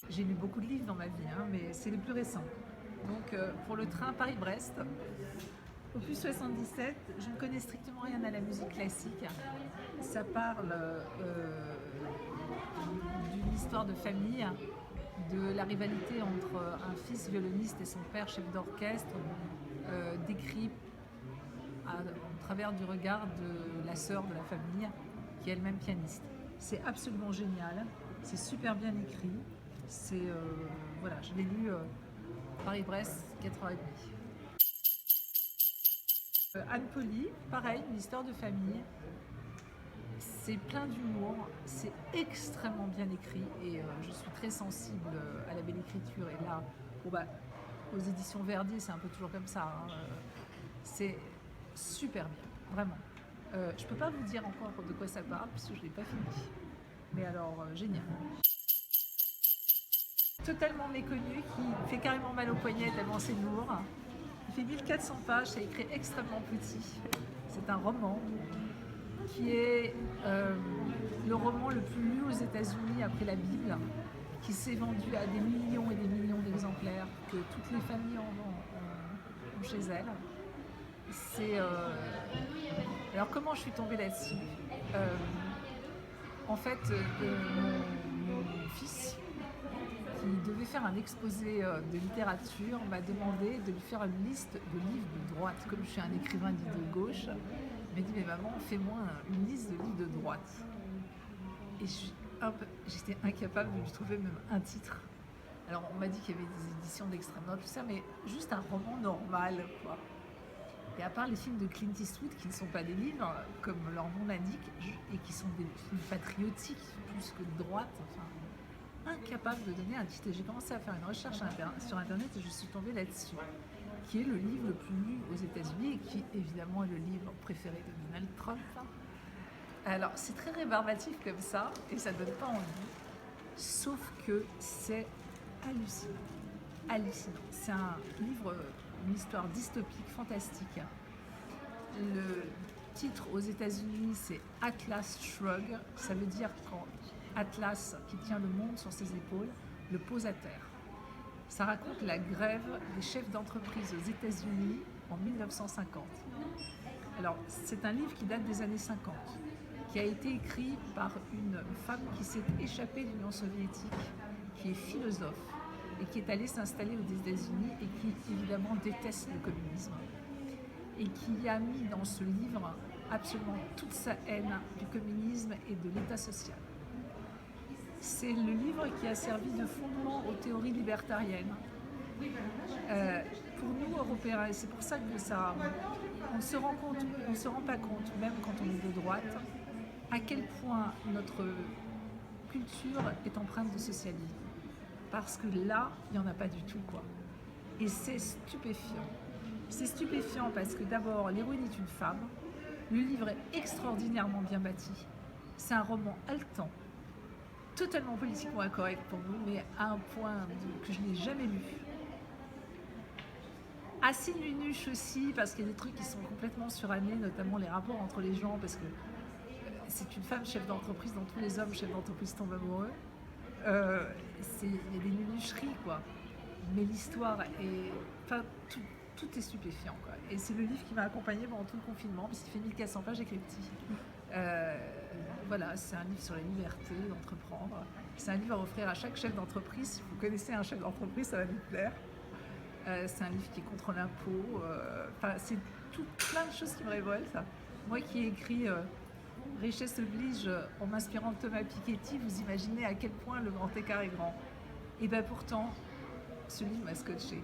J'ai lu beaucoup de livres dans ma vie, hein, mais c'est les plus récents. Donc pour le train Paris-Brest, opus 77, je ne connais strictement rien à la musique classique. Ça parle d'une histoire de famille, de la rivalité entre un fils violoniste et son père chef d'orchestre, décrit au travers du regard de la sœur de la famille, qui est elle-même pianiste. C'est absolument génial, c'est super bien écrit. Voilà, je l'ai lu Paris-Brest, 4h30. Anne Poly, pareil, une histoire de famille. C'est plein d'humour, c'est extrêmement bien écrit et je suis très sensible à la belle écriture. Et là, aux éditions Verdier, c'est un peu toujours comme ça, hein. C'est super bien, vraiment. Je peux pas vous dire encore de quoi ça parle puisque je l'ai pas fini. Mais alors, génial. Totalement méconnu, qui fait carrément mal au poignet tellement c'est lourd. Il fait 1400 pages, c'est écrit extrêmement petit. C'est un roman qui est le roman le plus lu aux États-Unis après la Bible, qui s'est vendu à des millions et des millions d'exemplaires, que toutes les familles ont chez elles. Alors comment je suis tombée là-dessus? En fait, mon fils, qui devait faire un exposé de littérature, m'a demandé de lui faire une liste de livres de droite. Comme je suis un écrivain dit de gauche, il m'a dit « Mais maman, fais-moi une liste de livres de droite ». Et j'étais incapable de lui trouver même un titre. Alors on m'a dit qu'il y avait des éditions d'extrême droite, tout ça, mais juste un roman normal, quoi. Et à part les films de Clint Eastwood, qui ne sont pas des livres, comme leur nom l'indique, et qui sont des films patriotiques plus que de droite, enfin, incapable de donner un titre. Et j'ai commencé à faire une recherche sur Internet et je suis tombée là-dessus, qui est le livre le plus lu aux États-Unis et qui, évidemment, est le livre préféré de Donald Trump. Alors, c'est très rébarbatif comme ça et ça ne donne pas envie, sauf que c'est hallucinant. Hallucinant. C'est un livre, une histoire dystopique, fantastique. Le titre aux États-Unis, c'est Atlas Shrugged. Ça veut dire quand Atlas, qui tient le monde sur ses épaules, le pose à terre. Ça raconte la grève des chefs d'entreprise aux États-Unis en 1950. Alors, c'est un livre qui date des années 50, qui a été écrit par une femme qui s'est échappée de l'Union soviétique, qui est philosophe et qui est allée s'installer aux États-Unis et qui, évidemment, déteste le communisme et qui a mis dans ce livre absolument toute sa haine du communisme et de l'État social. C'est le livre qui a servi de fondement aux théories libertariennes. Pour nous, Européens, et c'est pour ça que on ne se rend pas compte, même quand on est de droite, à quel point notre culture est empreinte de socialisme. Parce que là, il n'y en a pas du tout, quoi. Et c'est stupéfiant. C'est stupéfiant parce que d'abord, l'héroïne est une femme. Le livre est extraordinairement bien bâti. C'est un roman haletant, totalement politiquement incorrect pour vous, mais à un point que je n'ai jamais lu. Assez nunuche aussi, parce qu'il y a des trucs qui sont complètement surannés, notamment les rapports entre les gens, parce que c'est une femme chef d'entreprise dont tous les hommes chefs d'entreprise tombent amoureux. Il y a des nunucheries, quoi. Mais l'histoire est... Enfin, tout est stupéfiant, quoi. Et c'est le livre qui m'a accompagnée pendant tout le confinement, parce qu'il fait 1400 pages, j'écris petit. Voilà, c'est un livre sur la liberté d'entreprendre. C'est un livre à offrir à chaque chef d'entreprise. Si vous connaissez un chef d'entreprise, ça va vous plaire. C'est un livre qui est contre l'impôt. C'est plein de choses qui me révoltent. Moi qui ai écrit Richesse oblige en m'inspirant de Thomas Piketty, vous imaginez à quel point le grand écart est grand. Et bien pourtant, ce livre m'a scotché.